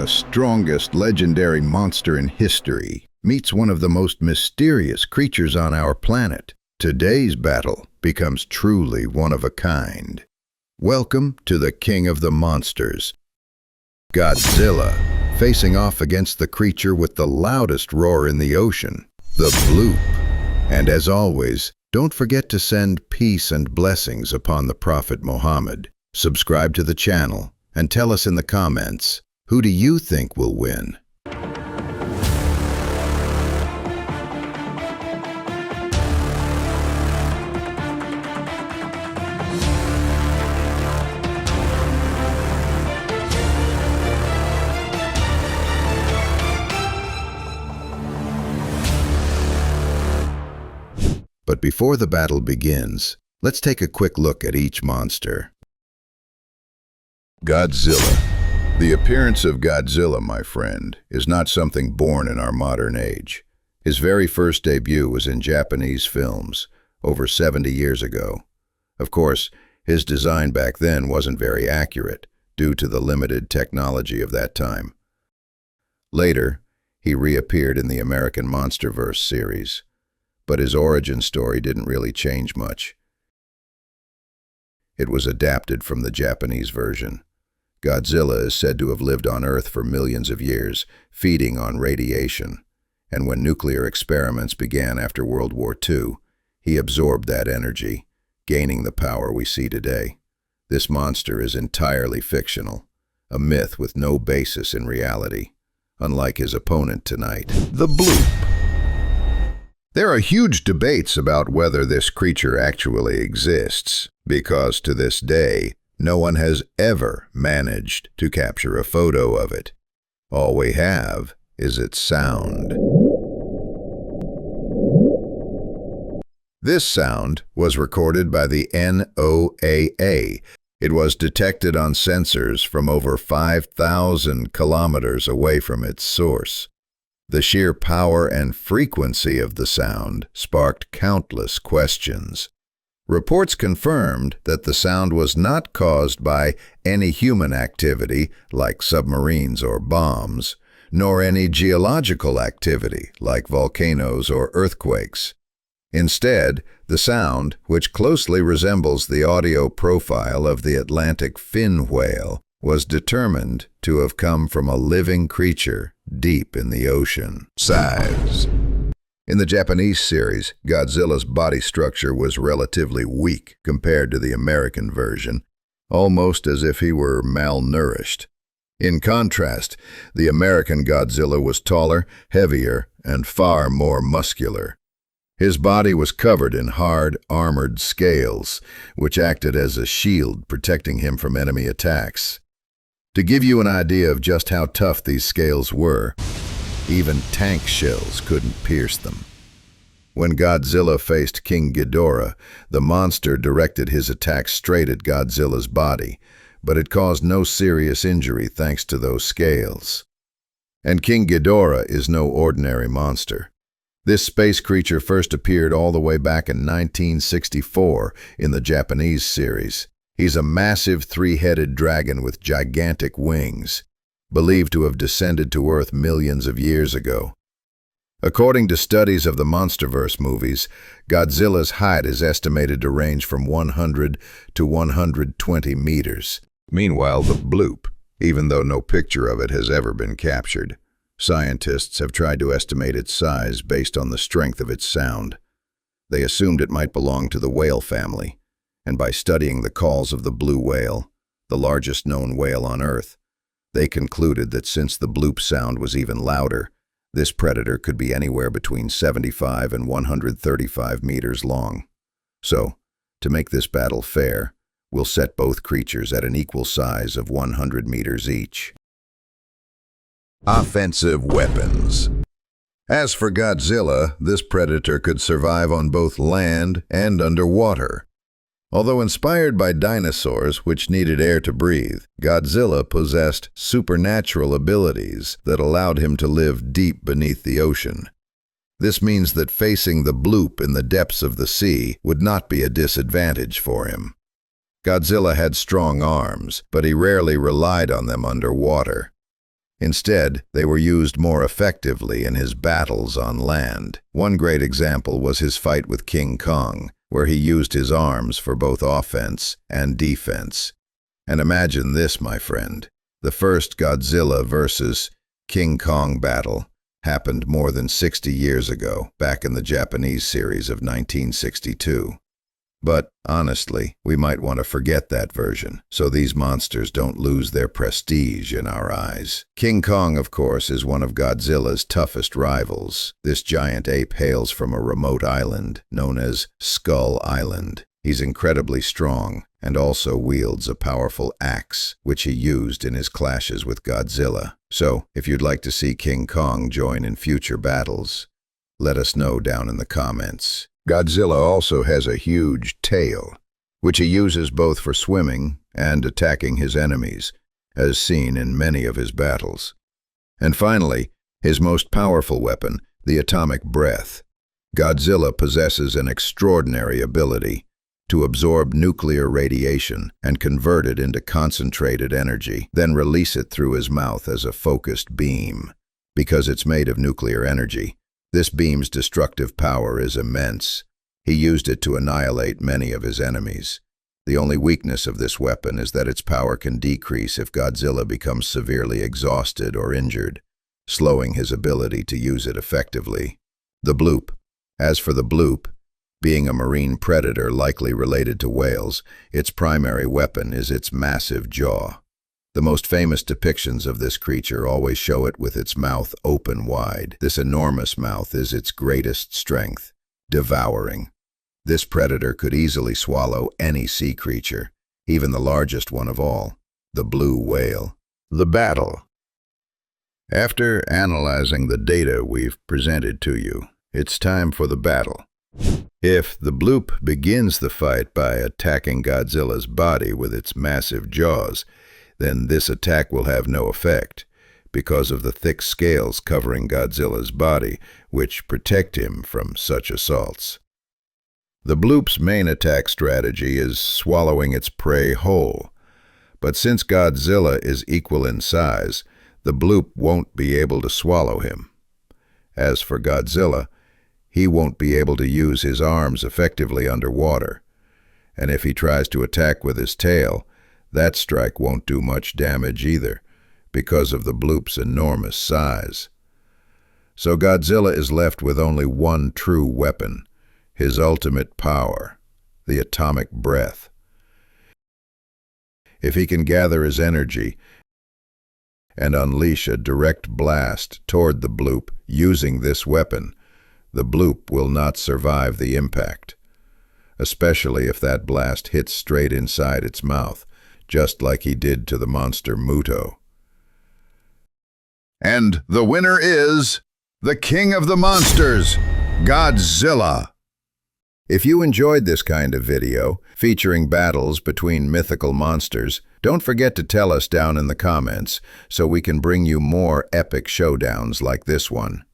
the strongest legendary monster in history meets one of the most mysterious creatures on our planet, today's battle becomes truly one of a kind. Welcome to the King of the Monsters, Godzilla, facing off against the creature with the loudest roar in the ocean, the Bloop. And as always, don't forget to send peace and blessings upon the Prophet Muhammad. Subscribe to the channel and tell us in the comments, who do you think will win? But before the battle begins, let's take a quick look at each monster. Godzilla. The appearance of Godzilla, my friend, is not something born in our modern age. His very first debut was in Japanese films, over 70 years ago. Of course, his design back then wasn't very accurate, due to the limited technology of that time. Later, he reappeared in the American MonsterVerse series, but his origin story didn't really change much. It was adapted from the Japanese version. Godzilla is said to have lived on Earth for millions of years, feeding on radiation, and when nuclear experiments began after World War II, he absorbed that energy, gaining the power we see today. This monster is entirely fictional, a myth with no basis in reality, unlike his opponent tonight, the Bloop. There are huge debates about whether this creature actually exists, because to this day, no one has ever managed to capture a photo of it. All we have is its sound. This sound was recorded by the NOAA. It was detected on sensors from over 5,000 kilometers away from its source. The sheer power and frequency of the sound sparked countless questions. Reports confirmed that the sound was not caused by any human activity like submarines or bombs, nor any geological activity like volcanoes or earthquakes. Instead, the sound, which closely resembles the audio profile of the Atlantic fin whale, was determined to have come from a living creature deep in the ocean. Size. In the Japanese series, Godzilla's body structure was relatively weak compared to the American version, almost as if he were malnourished. In contrast, the American Godzilla was taller, heavier, and far more muscular. His body was covered in hard, armored scales, which acted as a shield protecting him from enemy attacks. To give you an idea of just how tough these scales were, even tank shells couldn't pierce them. When Godzilla faced King Ghidorah, the monster directed his attack straight at Godzilla's body, but it caused no serious injury thanks to those scales. And King Ghidorah is no ordinary monster. This space creature first appeared all the way back in 1964 in the Japanese series. He's a massive three-headed dragon with gigantic wings, believed to have descended to Earth millions of years ago. According to studies of the MonsterVerse movies, Godzilla's height is estimated to range from 100 to 120 meters. Meanwhile, the Bloop, even though no picture of it has ever been captured, scientists have tried to estimate its size based on the strength of its sound. They assumed it might belong to the whale family, and by studying the calls of the blue whale, the largest known whale on Earth, they concluded that since the Bloop sound was even louder, this predator could be anywhere between 75 and 135 meters long. So, to make this battle fair, we'll set both creatures at an equal size of 100 meters each. Offensive weapons. As for Godzilla, this predator could survive on both land and underwater. Although inspired by dinosaurs, which needed air to breathe, Godzilla possessed supernatural abilities that allowed him to live deep beneath the ocean. This means that facing the Bloop in the depths of the sea would not be a disadvantage for him. Godzilla had strong arms, but he rarely relied on them underwater. Instead, they were used more effectively in his battles on land. One great example was his fight with King Kong, where he used his arms for both offense and defense. And imagine this, my friend. The first Godzilla versus King Kong battle happened more than 60 years ago, back in the Japanese series of 1962. But, honestly, we might want to forget that version, so these monsters don't lose their prestige in our eyes. King Kong, of course, is one of Godzilla's toughest rivals. This giant ape hails from a remote island known as Skull Island. He's incredibly strong and also wields a powerful axe, which he used in his clashes with Godzilla. So, if you'd like to see King Kong join in future battles, let us know down in the comments. Godzilla also has a huge tail, which he uses both for swimming and attacking his enemies, as seen in many of his battles. And finally, his most powerful weapon, the atomic breath. Godzilla possesses an extraordinary ability to absorb nuclear radiation and convert it into concentrated energy, then release it through his mouth as a focused beam. Because it's made of nuclear energy, this beam's destructive power is immense. He used it to annihilate many of his enemies. The only weakness of this weapon is that its power can decrease if Godzilla becomes severely exhausted or injured, slowing his ability to use it effectively. The Bloop. As for the Bloop, being a marine predator likely related to whales, its primary weapon is its massive jaw. The most famous depictions of this creature always show it with its mouth open wide. This enormous mouth is its greatest strength, devouring. This predator could easily swallow any sea creature, even the largest one of all, the blue whale. The battle. After analyzing the data we've presented to you, it's time for the battle. If the Bloop begins the fight by attacking Godzilla's body with its massive jaws, then this attack will have no effect, because of the thick scales covering Godzilla's body, which protect him from such assaults. The Bloop's main attack strategy is swallowing its prey whole, but since Godzilla is equal in size, the Bloop won't be able to swallow him. As for Godzilla, he won't be able to use his arms effectively underwater, and if he tries to attack with his tail, that strike won't do much damage either, because of the Bloop's enormous size. So Godzilla is left with only one true weapon, his ultimate power, the atomic breath. If he can gather his energy and unleash a direct blast toward the Bloop using this weapon, the Bloop will not survive the impact, especially if that blast hits straight inside its mouth, just like he did to the monster Muto. And the winner is the King of the Monsters, Godzilla. If you enjoyed this kind of video, featuring battles between mythical monsters, don't forget to tell us down in the comments so we can bring you more epic showdowns like this one.